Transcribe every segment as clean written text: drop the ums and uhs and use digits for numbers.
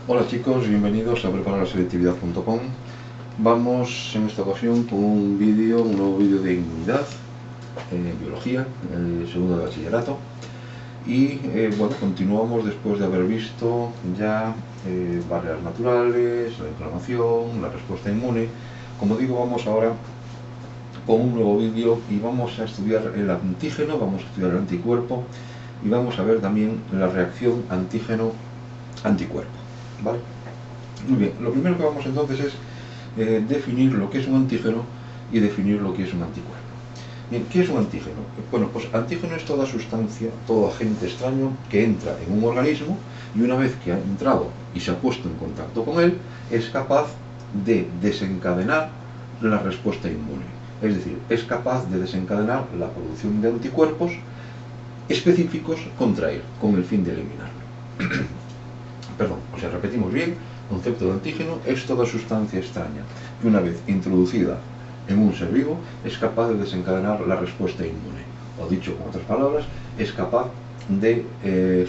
Hola chicos, bienvenidos a prepararlaselectividad.com. Vamos en esta ocasión con un nuevo vídeo de inmunidad en biología, el segundo de bachillerato. Y bueno, continuamos después de haber visto ya barreras naturales, la inflamación, la respuesta inmune. Como digo, vamos ahora con un nuevo vídeo y vamos a estudiar el antígeno, vamos a estudiar el anticuerpo y vamos a ver también la reacción antígeno-anticuerpo. ¿Vale? Muy bien, lo primero que vamos entonces es definir lo que es un antígeno y definir lo que es un anticuerpo. Bien, ¿qué es un antígeno? Bueno, pues antígeno es toda sustancia, todo agente extraño que entra en un organismo y una vez que ha entrado y se ha puesto en contacto con él, es capaz de desencadenar la respuesta inmune. Es decir, es capaz de desencadenar la producción de anticuerpos específicos contra él, con el fin de eliminarlo. Perdón, o sea, repetimos bien, concepto de antígeno es toda sustancia extraña que una vez introducida en un ser vivo es capaz de desencadenar la respuesta inmune. O dicho con otras palabras, es capaz de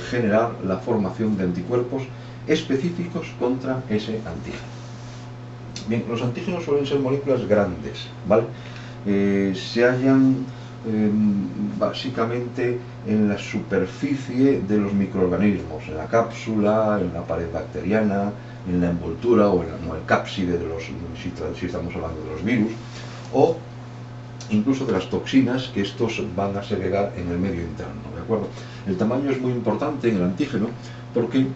generar la formación de anticuerpos específicos contra ese antígeno. Bien, los antígenos suelen ser moléculas grandes, ¿vale? Se hallan básicamente en la superficie de los microorganismos, en la cápsula, en la pared bacteriana, en la envoltura o en el cápside de los, si estamos hablando de los virus, o incluso de las toxinas que estos van a segregar en el medio interno, ¿de acuerdo? El tamaño es muy importante en el antígeno porque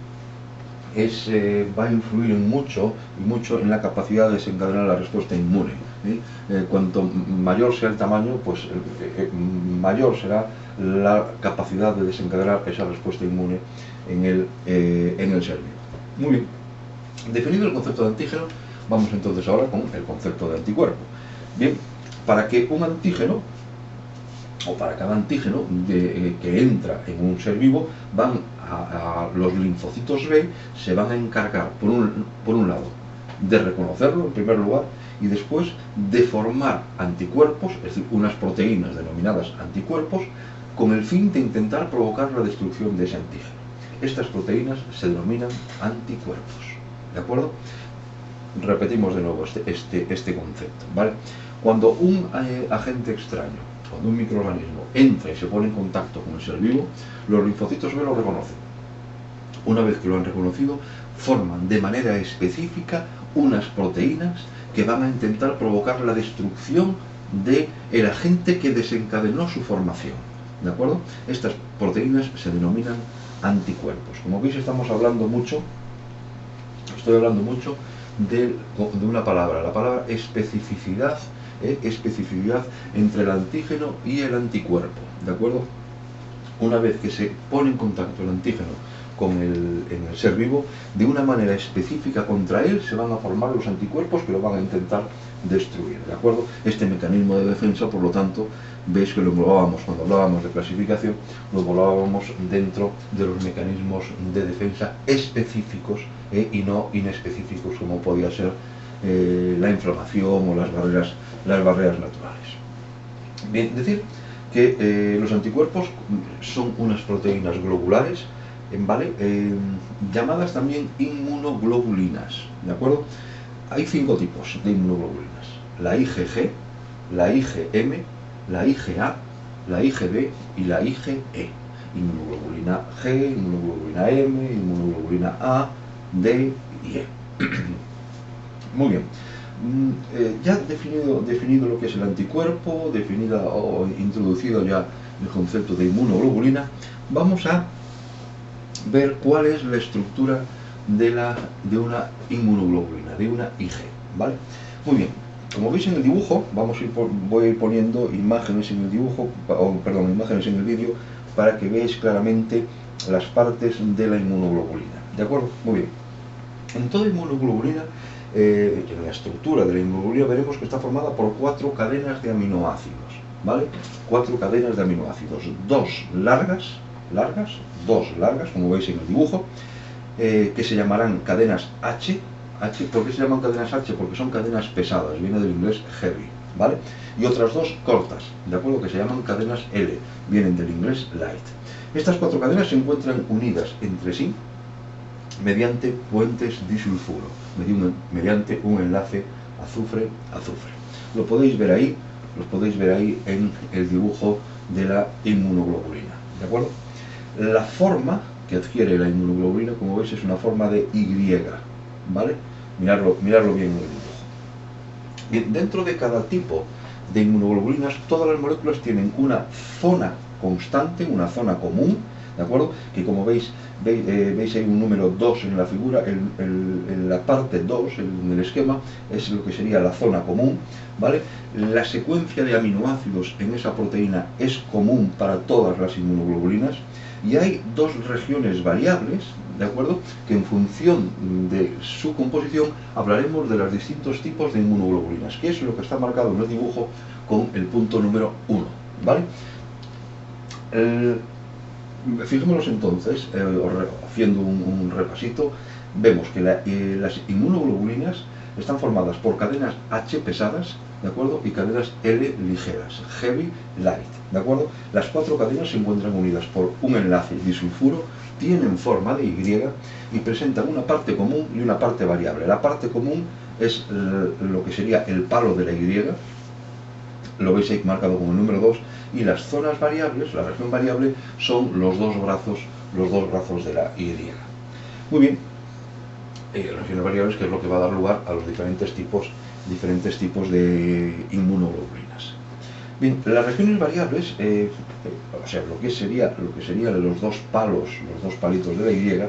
va a influir mucho en la capacidad de desencadenar la respuesta inmune. Cuanto mayor sea el tamaño, pues mayor será la capacidad de desencadenar esa respuesta inmune en el ser vivo. Muy bien, definido el concepto de antígeno, vamos entonces ahora con el concepto de anticuerpo. Bien, para que un antígeno o para cada antígeno que entra en un ser vivo, los linfocitos B se van a encargar, por un lado, de reconocerlo en primer lugar y después de formar anticuerpos, es decir, unas proteínas denominadas anticuerpos, con el fin de intentar provocar la destrucción de ese antígeno. Estas proteínas se denominan anticuerpos, ¿de acuerdo? Repetimos de nuevo este concepto, ¿vale? Cuando un agente extraño, cuando un microorganismo entra y se pone en contacto con el ser vivo, los linfocitos B lo reconocen. Una vez que lo han reconocido, forman de manera específica unas proteínas que van a intentar provocar la destrucción del agente que desencadenó su formación. ¿De acuerdo? Estas proteínas se denominan anticuerpos. Como veis, estoy hablando mucho de una palabra, la palabra especificidad, especificidad entre el antígeno y el anticuerpo, ¿de acuerdo? Una vez que se pone en contacto el antígeno en el ser vivo, de una manera específica contra él se van a formar los anticuerpos que lo van a intentar destruir, ¿de acuerdo? Este mecanismo de defensa, por lo tanto, veis que lo englovábamos cuando hablábamos de clasificación, lo englovábamos dentro de los mecanismos de defensa específicos y no inespecíficos como podía ser la inflamación o las barreras naturales. Bien, decir que los anticuerpos son unas proteínas globulares, ¿vale? Llamadas también inmunoglobulinas, ¿de acuerdo? Hay 5 tipos de inmunoglobulinas: la IgG, la IgM, la IgA, la IgB y la IgE. Inmunoglobulina G, inmunoglobulina M, inmunoglobulina A, D y E. Muy bien. Ya definido lo que es el anticuerpo, definida o introducido ya el concepto de inmunoglobulina, vamos a ver cuál es la estructura de una inmunoglobulina, de una IG, ¿vale? Muy bien, como veis en el dibujo, voy a ir poniendo imágenes en el dibujo, imágenes en el vídeo, para que veáis claramente las partes de la inmunoglobulina, ¿de acuerdo? Muy bien. En toda inmunoglobulina, en la estructura de la inmunoglobulina, veremos que está formada por 4 cadenas de aminoácidos, ¿vale? 4 cadenas de aminoácidos, dos largas, como veis en el dibujo, que se llamarán cadenas H. ¿Por qué se llaman cadenas H? Porque son cadenas pesadas, viene del inglés heavy, ¿vale? Y otras 2 cortas, ¿de acuerdo? Que se llaman cadenas L, vienen del inglés light. Estas 4 cadenas se encuentran unidas entre sí mediante puentes disulfuro, mediante un enlace azufre-azufre. Lo podéis ver ahí en el dibujo de la inmunoglobulina, ¿de acuerdo? La forma que adquiere la inmunoglobulina, como veis, es una forma de Y, ¿vale? Mirarlo bien en el dibujo. Bien, dentro de cada tipo de inmunoglobulinas, todas las moléculas tienen una zona constante, una zona común, ¿de acuerdo? Que como veis hay un número 2 en la figura, en la parte 2, en el esquema, es lo que sería la zona común, ¿vale? La secuencia de aminoácidos en esa proteína es común para todas las inmunoglobulinas, y hay dos regiones variables, ¿de acuerdo? Que en función de su composición hablaremos de los distintos tipos de inmunoglobulinas, que es lo que está marcado en el dibujo con el punto número 1, ¿vale? Fijémonos entonces, haciendo un repasito, vemos que las inmunoglobulinas están formadas por cadenas H pesadas, ¿de acuerdo? Y cadenas L ligeras, heavy, light, ¿de acuerdo? Las cuatro cadenas se encuentran unidas por un enlace disulfuro, tienen forma de Y y presentan una parte común y una parte variable. La parte común es lo que sería el palo de la Y, lo veis ahí marcado como el número 2, y las zonas variables, la región variable, son los dos brazos de la Y. Muy bien, regiones variables, que es lo que va a dar lugar a los diferentes tipos de inmunoglobulinas. Bien, las regiones variables, o sea, lo que serían los dos palitos de la Y,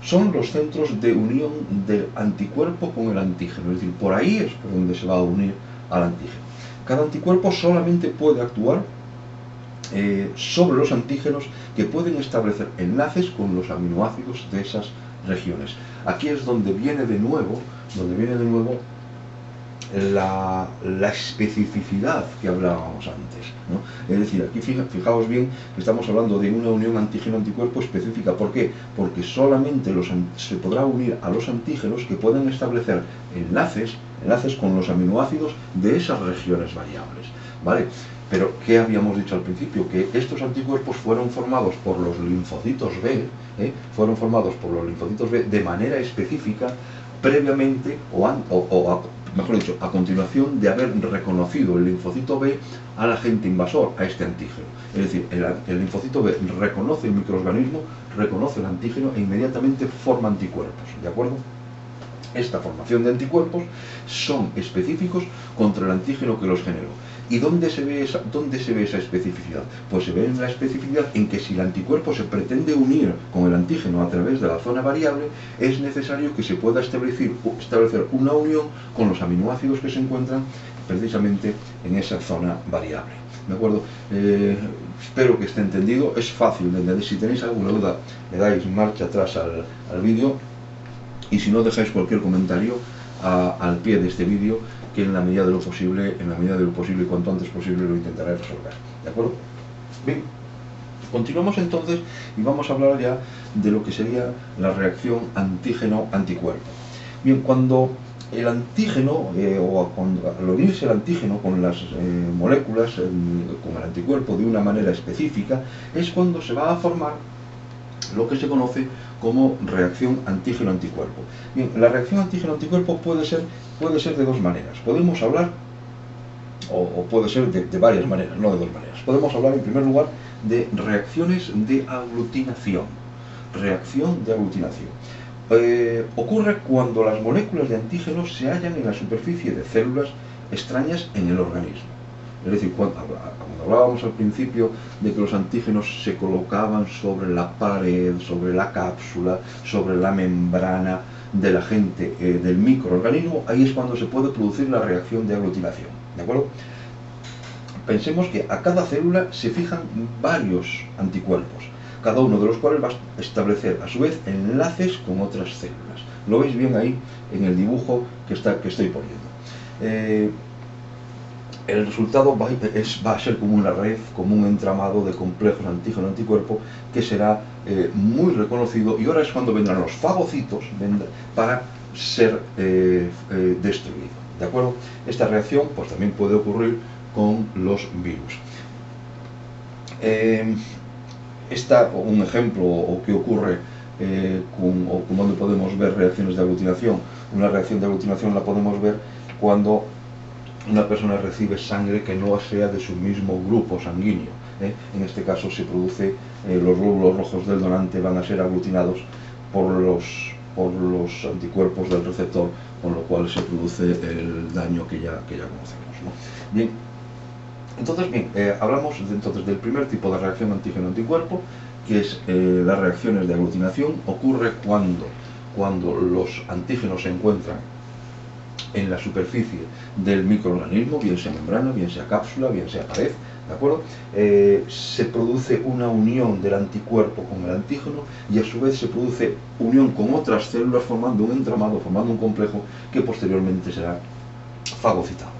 son los centros de unión del anticuerpo con el antígeno, es decir, por ahí es por donde se va a unir al antígeno. Cada anticuerpo solamente puede actuar sobre los antígenos que pueden establecer enlaces con los aminoácidos de esas regiones. Aquí es donde viene de nuevo la especificidad que hablábamos antes, ¿no? Es decir, aquí fijaos bien que estamos hablando de una unión antígeno-anticuerpo específica. ¿Por qué? Porque solamente se podrá unir a los antígenos que puedan establecer enlaces con los aminoácidos de esas regiones variables, ¿vale? Pero, ¿qué habíamos dicho al principio? Que estos anticuerpos fueron formados por los linfocitos B, de manera específica, previamente, mejor dicho, a continuación de haber reconocido el linfocito B al agente invasor, a este antígeno. Es decir, el linfocito B reconoce el microorganismo, reconoce el antígeno e inmediatamente forma anticuerpos, ¿de acuerdo? Esta formación de anticuerpos son específicos contra el antígeno que los generó. ¿Y dónde se ve esa especificidad? Pues se ve en la especificidad en que si el anticuerpo se pretende unir con el antígeno a través de la zona variable, es necesario que se pueda establecer una unión con los aminoácidos que se encuentran precisamente en esa zona variable. ¿De acuerdo? Espero que esté entendido. Es fácil de entender. Si tenéis alguna duda, le dais marcha atrás al vídeo, y si no, dejáis cualquier comentario al pie de este vídeo, que en la medida de lo posible y cuanto antes posible lo intentaré resolver. ¿De acuerdo? Bien, continuamos entonces y vamos a hablar ya de lo que sería la reacción antígeno-anticuerpo. Bien, cuando el antígeno, al unirse el antígeno con las moléculas, con el anticuerpo de una manera específica, es cuando se va a formar lo que se conoce como reacción antígeno-anticuerpo. Bien, la reacción antígeno-anticuerpo puede ser de dos maneras. Podemos hablar, o puede ser de varias maneras, no de dos maneras. Podemos hablar en primer lugar de reacciones de aglutinación. Reacción de aglutinación. Ocurre cuando las moléculas de antígenos se hallan en la superficie de células extrañas en el organismo. Es decir, cuando hablábamos al principio de que los antígenos se colocaban sobre la pared, sobre la cápsula, sobre la membrana del agente del microorganismo, ahí es cuando se puede producir la reacción de aglutinación, ¿de acuerdo? Pensemos que a cada célula se fijan varios anticuerpos, cada uno de los cuales va a establecer a su vez enlaces con otras células. Lo veis bien ahí en el dibujo que estoy poniendo. El resultado va a ser como una red, como un entramado de complejos antígeno-anticuerpo que será muy reconocido, y ahora es cuando vendrán los fagocitos para ser destruido. ¿De acuerdo? Esta reacción pues también puede ocurrir con los virus. Un ejemplo o que ocurre o donde podemos ver reacciones de aglutinación. Una reacción de aglutinación la podemos ver cuando una persona recibe sangre que no sea de su mismo grupo sanguíneo. En este caso se produce, los glóbulos rojos del donante van a ser aglutinados por los anticuerpos del receptor, con lo cual se produce el daño que ya conocemos, ¿no? Bien, entonces, hablamos entonces del primer tipo de reacción antígeno-anticuerpo, que es las reacciones de aglutinación. Ocurre cuando los antígenos se encuentran en la superficie del microorganismo, bien sea membrana, bien sea cápsula, bien sea pared, ¿de acuerdo? Se produce una unión del anticuerpo con el antígeno y a su vez se produce unión con otras células formando un entramado, formando un complejo que posteriormente será fagocitado.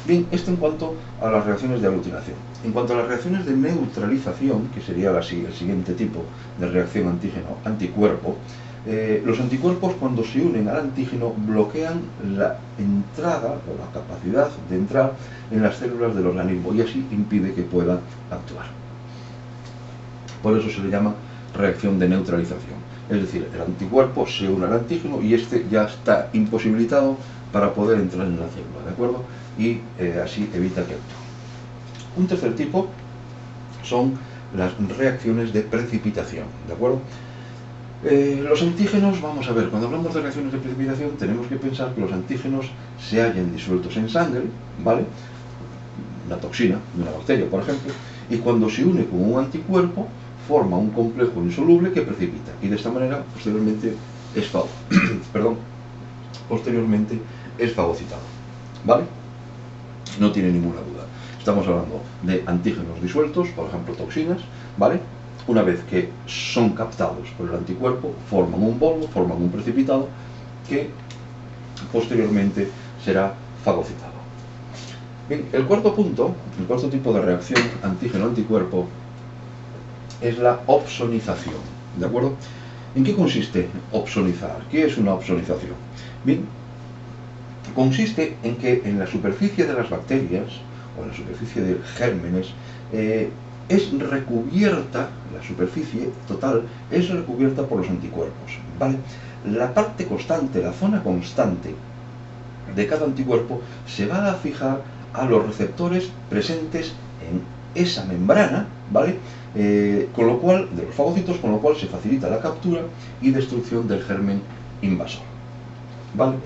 Bien, esto en cuanto a las reacciones de aglutinación. En cuanto a las reacciones de neutralización, que sería el siguiente tipo de reacción antígeno-anticuerpo, los anticuerpos, cuando se unen al antígeno, bloquean la entrada o la capacidad de entrar en las células del organismo y así impide que pueda actuar. Por eso se le llama reacción de neutralización. Es decir, el anticuerpo se une al antígeno y este ya está imposibilitado para poder entrar en la célula, ¿de acuerdo? Y así evita que actúe. Un tercer tipo son las reacciones de precipitación, ¿de acuerdo? Los antígenos, vamos a ver, cuando hablamos de reacciones de precipitación tenemos que pensar que los antígenos se hallan disueltos en sangre, ¿vale? Una toxina de una bacteria, por ejemplo, y cuando se une con un anticuerpo forma un complejo insoluble que precipita y de esta manera posteriormente es fagocitado, ¿vale? No tiene ninguna duda. Estamos hablando de antígenos disueltos, por ejemplo toxinas, ¿vale? Una vez que son captados por el anticuerpo, forman un polvo, forman un precipitado que posteriormente será fagocitado. Bien, el cuarto tipo de reacción antígeno-anticuerpo es la opsonización, ¿de acuerdo? ¿En qué consiste opsonizar? ¿Qué es una opsonización? Bien, consiste en que en la superficie de las bacterias o en la superficie de gérmenes es recubierta, la superficie total es recubierta por los anticuerpos, ¿vale? La parte constante, la zona constante de cada anticuerpo se va a fijar a los receptores presentes en esa membrana, ¿vale? Con lo cual, de los fagocitos, con lo cual se facilita la captura y destrucción del germen invasor, ¿vale?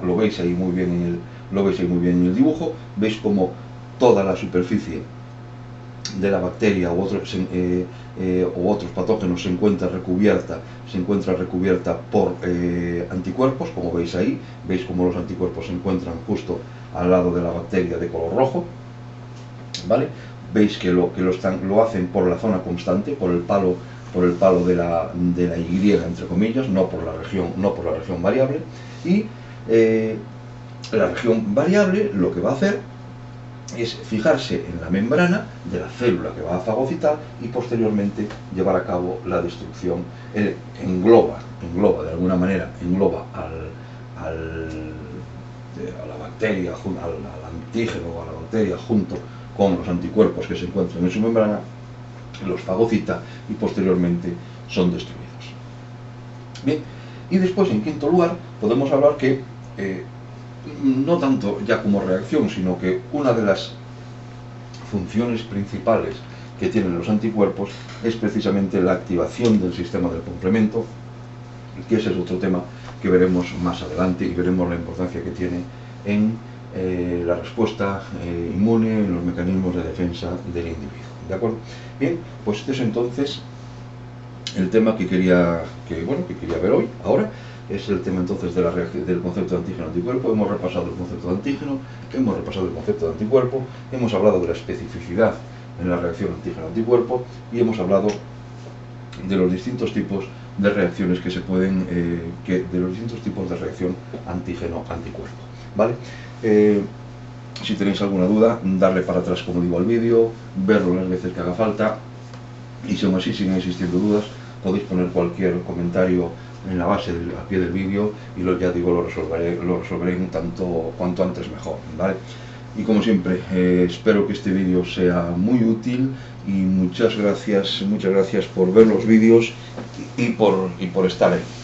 Lo veis ahí muy bien en el dibujo. Veis como toda la superficie de la bacteria u otros patógenos se encuentra recubierta por anticuerpos, como veis ahí. Veis como los anticuerpos se encuentran justo al lado de la bacteria de color rojo, ¿vale? Veis que lo hacen por la zona constante, por el palo de la Y, entre comillas, no por la región variable. Y la región variable lo que va a hacer es fijarse en la membrana de la célula que va a fagocitar y posteriormente llevar a cabo la destrucción. Engloba de alguna manera, a la bacteria, al antígeno o a la bacteria junto con los anticuerpos que se encuentran en su membrana, los fagocita y posteriormente son destruidos. Bien, y después, en quinto lugar, podemos hablar que no tanto ya como reacción, sino que una de las funciones principales que tienen los anticuerpos es precisamente la activación del sistema del complemento, que ese es otro tema que veremos más adelante y veremos la importancia que tiene en la respuesta inmune, en los mecanismos de defensa del individuo, ¿de acuerdo? Bien, pues este es entonces el tema que quería ver hoy. Ahora es el tema entonces del concepto de antígeno-anticuerpo. Hemos repasado el concepto de antígeno, hemos repasado el concepto de anticuerpo, hemos hablado de la especificidad en la reacción antígeno-anticuerpo y hemos hablado de los distintos tipos de reacciones que se pueden, de los distintos tipos de reacción antígeno-anticuerpo, ¿vale? Si tenéis alguna duda, darle para atrás, como digo, al vídeo, verlo las veces que haga falta, y si aún así siguen existiendo dudas, podéis poner cualquier comentario en la base, al pie del vídeo, y lo resolveré cuanto antes mejor, ¿vale? Y como siempre, espero que este vídeo sea muy útil y muchas gracias por ver los vídeos y por estar ahí.